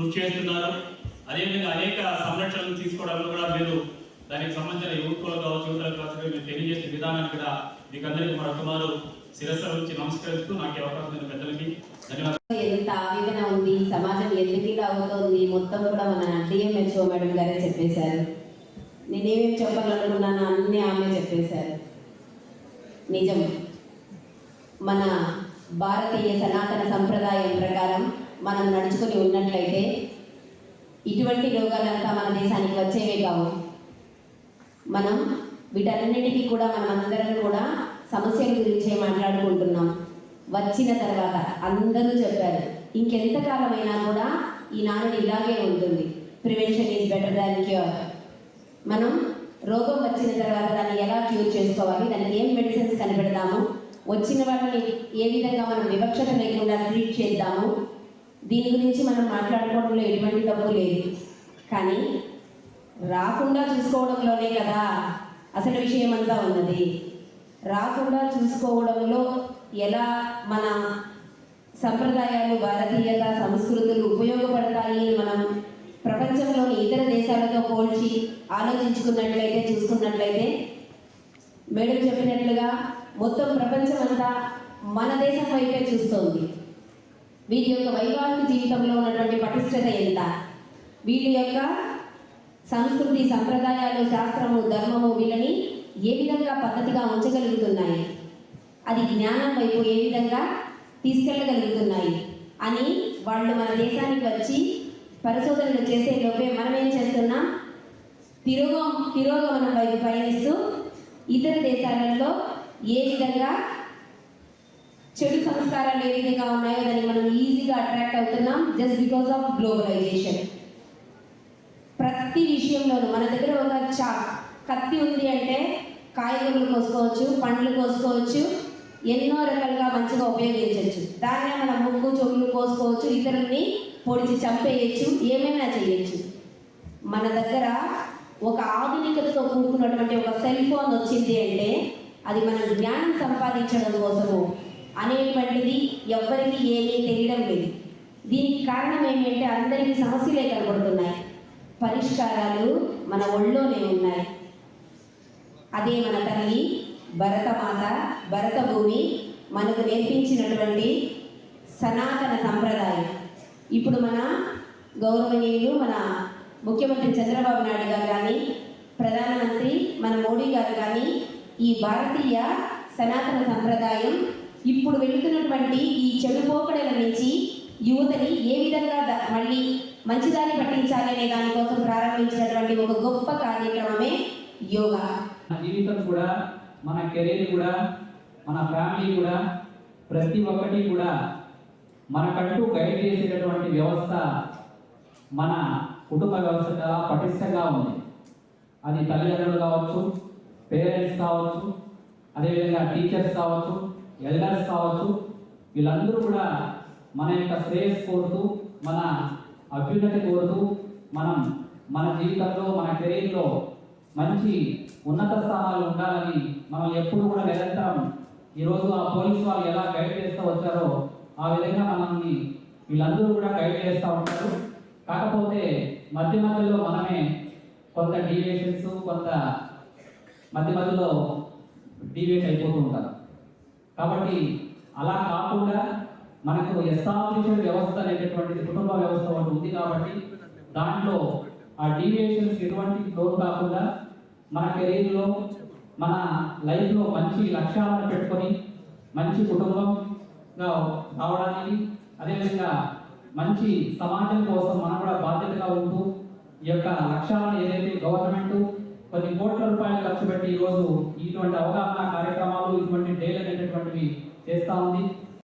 కృషి చేస్తున్నారు. అదేవిధంగా అనేక సంరక్షణలు తీసుకోవడంలో కూడా మీరు దానికి సంబంధించిన యువకులు కావచ్చు, యువతలు కావచ్చు మీరు తెలియజేసే విధానాన్ని కూడా మీకు అందరికీ మరొకమారు శిరస్సు నుంచి నమస్కరిస్తూ నాకు అవకాశం పెద్దలకి ధన్యవాదాలు. ఎంత ఆవేదన ఉంది, సమాజం ఎందుకు ఇలా అవుతోంది మొత్తం కూడా మన డిఎంహెచ్ఓ మేడం గారే చెప్పేశారు. నేనేమేమి చెప్పాలనుకున్నాను అన్నీ ఆమె చెప్పేశారు. నిజం, మన భారతీయ సనాతన సంప్రదాయం ప్రకారం మనం నడుచుకొని ఉన్నట్లయితే ఇటువంటి రోగాలంతా మన దేశానికి వచ్చేవే కావు. మనం వీటన్నిటికీ కూడా మనమందరం కూడా సమస్యల గురించే మాట్లాడుకుంటున్నాం. వచ్చిన తర్వాత అందరూ చెప్పారు, ఇంకెంతకాలమైనా కూడా ఈ నానుడి ఇలాగే ఉంటుంది, prevention is better than cure. మనం రోగం వచ్చిన తర్వాత దాన్ని ఎలా క్యూర్ చేసుకోవాలి, దానికి ఏం మెడిసిన్స్ కనిపెడతాము, వచ్చిన వాటిని ఏ విధంగా మనం వివక్షత లేకుండా ట్రీట్ చేద్దాము, దీని గురించి మనం మాట్లాడుకోవడంలో ఎటువంటి తప్పు లేదు. కానీ రాకుండా చూసుకోవడంలోనే కదా అసలు విషయం అంతా ఉన్నది. రాకుండా చూసుకోవడంలో ఎలా మన సంప్రదాయాలు, భారతీయత, సంస్కృతులు ఉపయోగపడతాయి మనం ప్రపంచంలోని ఇతర దేశాలతో పోల్చి ఆలోచించుకున్నట్లయితే, చూసుకున్నట్లయితే మేడం చెప్పినట్లుగా మొత్తం ప్రపంచం అంతా మన దేశం వైపే చూస్తోంది. వీరి యొక్క వైవాహిక జీవితంలో ఉన్నటువంటి పటిష్టత ఎంత, వీళ్ళ యొక్క సంస్కృతి, సంప్రదాయాలు, శాస్త్రము, ధర్మము వీళ్ళని ఏ విధంగా పద్ధతిగా ఉంచగలుగుతున్నాయి, అది జ్ఞానం వైపు ఏ విధంగా తీసుకెళ్ళగలుగుతున్నాయి అని వాళ్ళు మన దేశానికి వచ్చి పరిశోధనలు చేసే లోపే మనం ఏం చేస్తున్నాం, తిరోగమనం వైపు పయనిస్తూ ఇతర దేశాలలో ఏ విధంగా చెడు సంస్కారాలు ఏ విధంగా ఉన్నాయో దానికి మనం ఈజీగా అట్రాక్ట్ అవుతున్నాం జస్ట్ బికాస్ ఆఫ్ గ్లోబలైజేషన్. ప్రతి విషయంలోనూ మన దగ్గర ఒక కత్తి ఉంది అంటే కాయగూరలు కోసుకోవచ్చు, పండ్లు కోసుకోవచ్చు, ఎన్నో రకాలుగా మంచిగా ఉపయోగించవచ్చు. దాన్నే మనం ముక్కు, చెవులు కోసుకోవచ్చు, ఇతరుల్ని పొడిచి చంపేయచ్చు, ఏమైనా చేయొచ్చు. మన దగ్గర ఒక ఆధునికతతో కూడుకున్నటువంటి ఒక సెల్ ఫోన్ వచ్చింది అంటే అది మనం జ్ఞానం సంపాదించడం కోసము అనేటువంటిది ఎవ్వరికి ఏమీ తెలియడం లేదు. దీనికి కారణం ఏమిటంటే అందరికీ సమస్యలే కనబడుతున్నాయి, పరిష్కారాలు మన ఒళ్ళోనే ఉన్నాయి. అదే మన తల్లి భరతమాత, భరత భూమి మనకు నేర్పించినటువంటి సనాతన సంప్రదాయం. ఇప్పుడు మన గౌరవనీయులు మన ముఖ్యమంత్రి చంద్రబాబు నాయుడు గారు కానీ, ప్రధానమంత్రి మన మోడీ గారు కానీ ఈ భారతీయ సనాతన సంప్రదాయం ఇప్పుడు వెళుతున్నటువంటి ఈ చెడు పోకడల నుంచి యువతని ఏ విధంగా మళ్ళీ మంచిదారి పట్టించాలి అనే దానికోసం ప్రారంభించినటువంటి ఒక గొప్ప కార్యక్రమమే యోగా. జీవితం కూడా, మన కెరీర్ కూడా, మన ఫ్యామిలీ కూడా, ప్రతి ఒక్కటి కూడా మనకంటూ గైడ్ చేసేటటువంటి వ్యవస్థ మన కుటుంబ వ్యవస్థ చాలా పటిష్టంగా ఉంది. అది తల్లిదండ్రులు కావచ్చు, పేరెంట్స్ కావచ్చు, అదేవిధంగా టీచర్స్ కావచ్చు, ఎల్డర్స్ కావచ్చు, వీళ్ళందరూ కూడా మన యొక్క శ్రేయస్సు కోరుతూ, మన అభ్యున్నతి కోరుతూ, మనం మన జీవితంలో, మన కెరీర్లో మంచి ఉన్నత స్థానాలు ఉండాలని మనం ఎప్పుడు కూడా నిరంతరం ఈరోజు ఆ పోలీసు వాళ్ళు ఎలా గైడ్ చేస్తూ వచ్చారో ఆ విధంగా మనల్ని వీళ్ళందరూ కూడా గైడ్ చేస్తూ ఉంటారు. కాకపోతే మధ్యలో మనమే కొంత డీవియేషన్స్, కొంత మధ్యలో డీవియేట్ అయిపోతూ ఉంటారు. కాబట్టి అలా కాకుండా మనకు ఎస్టాబ్లిష్డ్ వ్యవస్థ అనేటటువంటిది కుటుంబ వ్యవస్థ ఒకటి ఉంది. కాబట్టి దాంట్లో ఆ డీవియేషన్స్ ఎటువంటి లోన్ కాకుండా మన కెరీర్లో, మన లైఫ్లో మంచి లక్ష్యాలను పెట్టుకొని మంచి కుటుంబంగా రావడానికి, అదేవిధంగా మంచి సమాజం కోసం మనం కూడా బాధ్యతగా ఉంటూ ఈ యొక్క లక్ష్యాలను ఏదైతే గవర్నమెంట్ కొన్ని కోట్ల రూపాయలు ఖర్చు పెట్టి ఈరోజు ఇటువంటి అవగాహన కార్యక్రమాలు, ఇటువంటి డేలు అనేటటువంటివి చేస్తూ ఉంది.